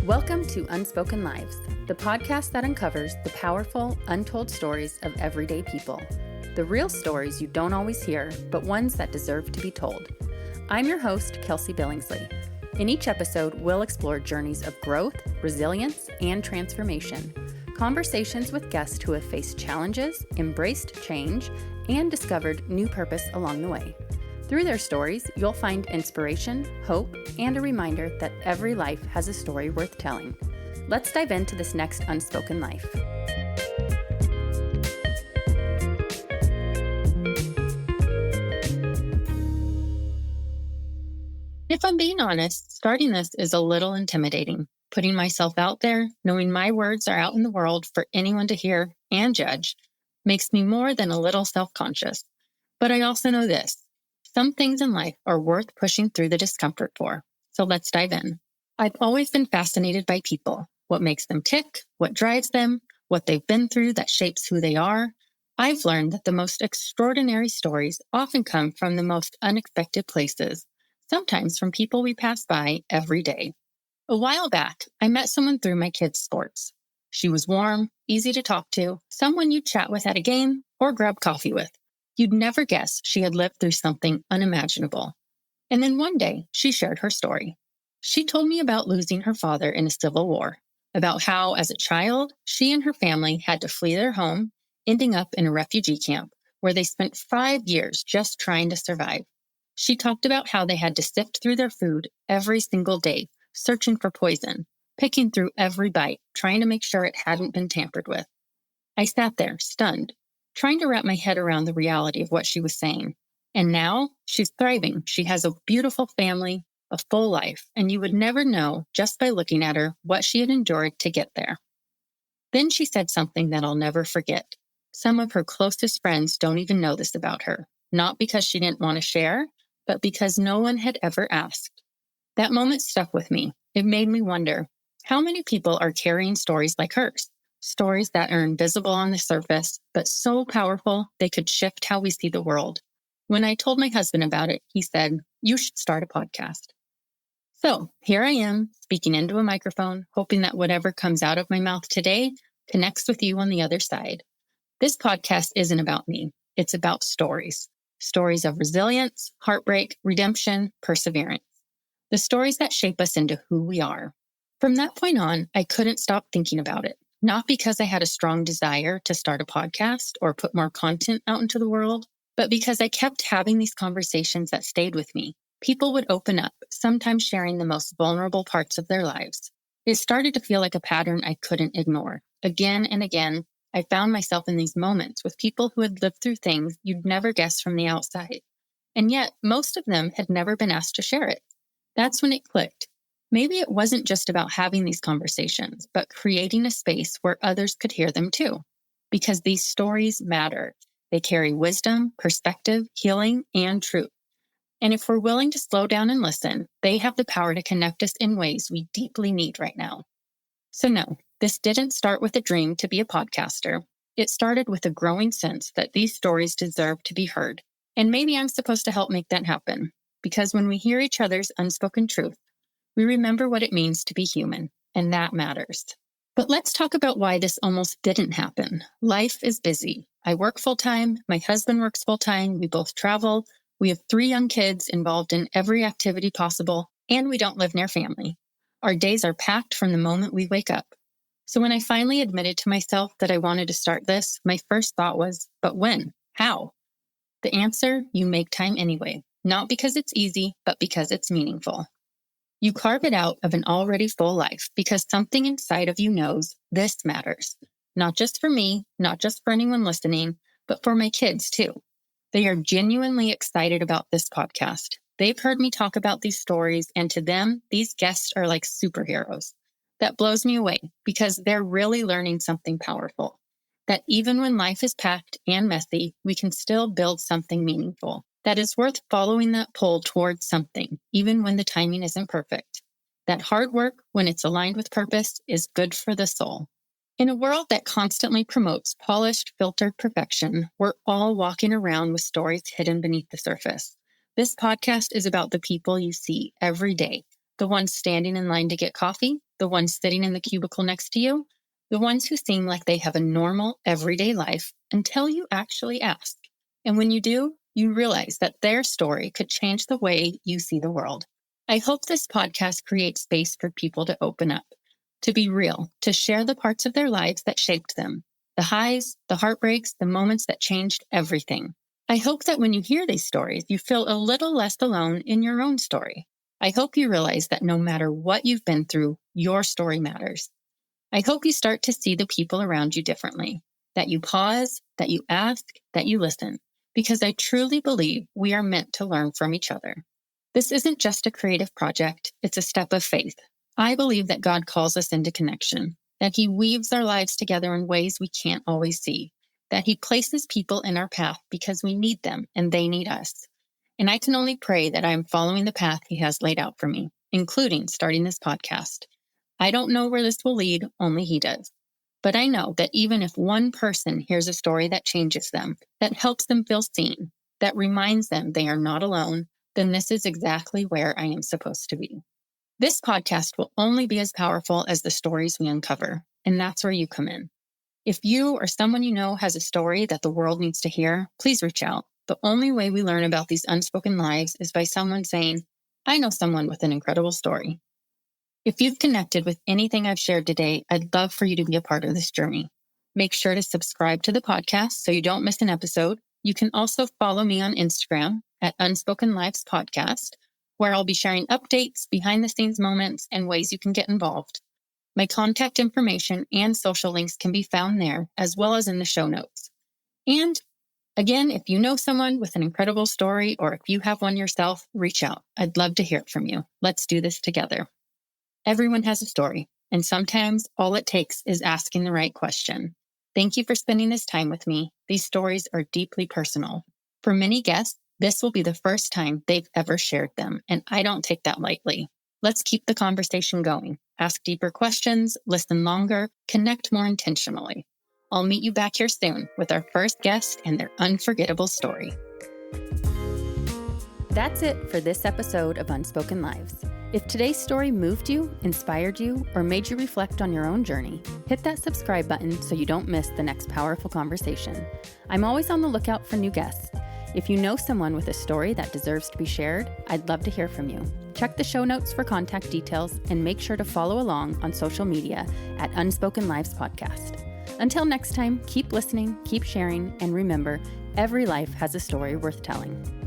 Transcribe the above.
Welcome to Unspoken Lives, the podcast that uncovers the powerful, untold stories of everyday people. The real stories you don't always hear, but ones that deserve to be told. I'm your host, Kelsey Billingsley. In each episode, we'll explore journeys of growth, resilience, and transformation. Conversations with guests who have faced challenges, embraced change, and discovered new purpose along the way. Through their stories, you'll find inspiration, hope, and a reminder that every life has a story worth telling. Let's dive into this next Unspoken Life. If I'm being honest, starting this is a little intimidating. Putting myself out there, knowing my words are out in the world for anyone to hear and judge, makes me more than a little self-conscious. But I also know this. Some things in life are worth pushing through the discomfort for. So let's dive in. I've always been fascinated by people, what makes them tick, what drives them, what they've been through that shapes who they are. I've learned that the most extraordinary stories often come from the most unexpected places, sometimes from people we pass by every day. A while back, I met someone through my kids' sports. She was warm, easy to talk to, someone you'd chat with at a game or grab coffee with. You'd never guess she had lived through something unimaginable. And then one day, she shared her story. She told me about losing her father in a civil war, about how, as a child, she and her family had to flee their home, ending up in a refugee camp where they spent 5 years just trying to survive. She talked about how they had to sift through their food every single day, searching for poison, picking through every bite, trying to make sure it hadn't been tampered with. I sat there, stunned, trying to wrap my head around the reality of what she was saying. And now she's thriving. She has a beautiful family, a full life, and you would never know just by looking at her what she had endured to get there. Then she said something that I'll never forget. Some of her closest friends don't even know this about her, not because she didn't want to share, but because no one had ever asked. That moment stuck with me. It made me wonder, how many people are carrying stories like hers? Stories that are invisible on the surface, but so powerful they could shift how we see the world. When I told my husband about it, he said, "You should start a podcast." So here I am, speaking into a microphone, hoping that whatever comes out of my mouth today connects with you on the other side. This podcast isn't about me. It's about stories. Stories of resilience, heartbreak, redemption, perseverance. The stories that shape us into who we are. From that point on, I couldn't stop thinking about it. Not because I had a strong desire to start a podcast or put more content out into the world, but because I kept having these conversations that stayed with me. People would open up, sometimes sharing the most vulnerable parts of their lives. It started to feel like a pattern I couldn't ignore. Again and again, I found myself in these moments with people who had lived through things you'd never guess from the outside. And yet, most of them had never been asked to share it. That's when it clicked. Maybe it wasn't just about having these conversations, but creating a space where others could hear them too. Because these stories matter. They carry wisdom, perspective, healing, and truth. And if we're willing to slow down and listen, they have the power to connect us in ways we deeply need right now. So no, this didn't start with a dream to be a podcaster. It started with a growing sense that these stories deserve to be heard. And maybe I'm supposed to help make that happen. Because when we hear each other's unspoken truth, we remember what it means to be human, and that matters. But let's talk about why this almost didn't happen. Life is busy. I work full-time, my husband works full-time, we both travel, we have 3 young kids involved in every activity possible, and we don't live near family. Our days are packed from the moment we wake up. So when I finally admitted to myself that I wanted to start this, my first thought was, but when? How? The answer, you make time anyway. Not because it's easy, but because it's meaningful. You carve it out of an already full life because something inside of you knows this matters. Not just for me, not just for anyone listening, but for my kids too. They are genuinely excited about this podcast. They've heard me talk about these stories, and to them, these guests are like superheroes. That blows me away because they're really learning something powerful. That even when life is packed and messy, we can still build something meaningful. That is worth following that pull towards something, even when the timing isn't perfect. That hard work, when it's aligned with purpose, is good for the soul. In a world that constantly promotes polished, filtered perfection, we're all walking around with stories hidden beneath the surface. This podcast is about the people you see every day, The ones standing in line to get coffee, the ones sitting in the cubicle next to you, the ones who seem like they have a normal, everyday life until you actually ask. And when you do, you realize that their story could change the way you see the world. I hope this podcast creates space for people to open up, to be real, to share the parts of their lives that shaped them, the highs, the heartbreaks, the moments that changed everything. I hope that when you hear these stories, you feel a little less alone in your own story. I hope you realize that no matter what you've been through, your story matters. I hope you start to see the people around you differently, that you pause, that you ask, that you listen, because I truly believe we are meant to learn from each other. This isn't just a creative project, it's a step of faith. I believe that God calls us into connection, that He weaves our lives together in ways we can't always see, that He places people in our path because we need them and they need us. And I can only pray that I am following the path He has laid out for me, including starting this podcast. I don't know where this will lead, only He does. But I know that even if one person hears a story that changes them, that helps them feel seen, that reminds them they are not alone, then this is exactly where I am supposed to be. This podcast will only be as powerful as the stories we uncover, and that's where you come in. If you or someone you know has a story that the world needs to hear, please reach out. The only way we learn about these unspoken lives is by someone saying, I know someone with an incredible story. If you've connected with anything I've shared today, I'd love for you to be a part of this journey. Make sure to subscribe to the podcast so you don't miss an episode. You can also follow me on Instagram at Unspoken Lives Podcast, where I'll be sharing updates, behind-the-scenes moments, and ways you can get involved. My contact information and social links can be found there, as well as in the show notes. And again, if you know someone with an incredible story, or if you have one yourself, reach out. I'd love to hear it from you. Let's do this together. Everyone has a story, and sometimes all it takes is asking the right question. Thank you for spending this time with me. These stories are deeply personal. For many guests, this will be the first time they've ever shared them, and I don't take that lightly. Let's keep the conversation going. Ask deeper questions, listen longer, connect more intentionally. I'll meet you back here soon with our first guest and their unforgettable story. That's it for this episode of Unspoken Lives. If today's story moved you, inspired you, or made you reflect on your own journey, hit that subscribe button so you don't miss the next powerful conversation. I'm always on the lookout for new guests. If you know someone with a story that deserves to be shared, I'd love to hear from you. Check the show notes for contact details and make sure to follow along on social media at Unspoken Lives Podcast. Until next time, keep listening, keep sharing, and remember, every life has a story worth telling.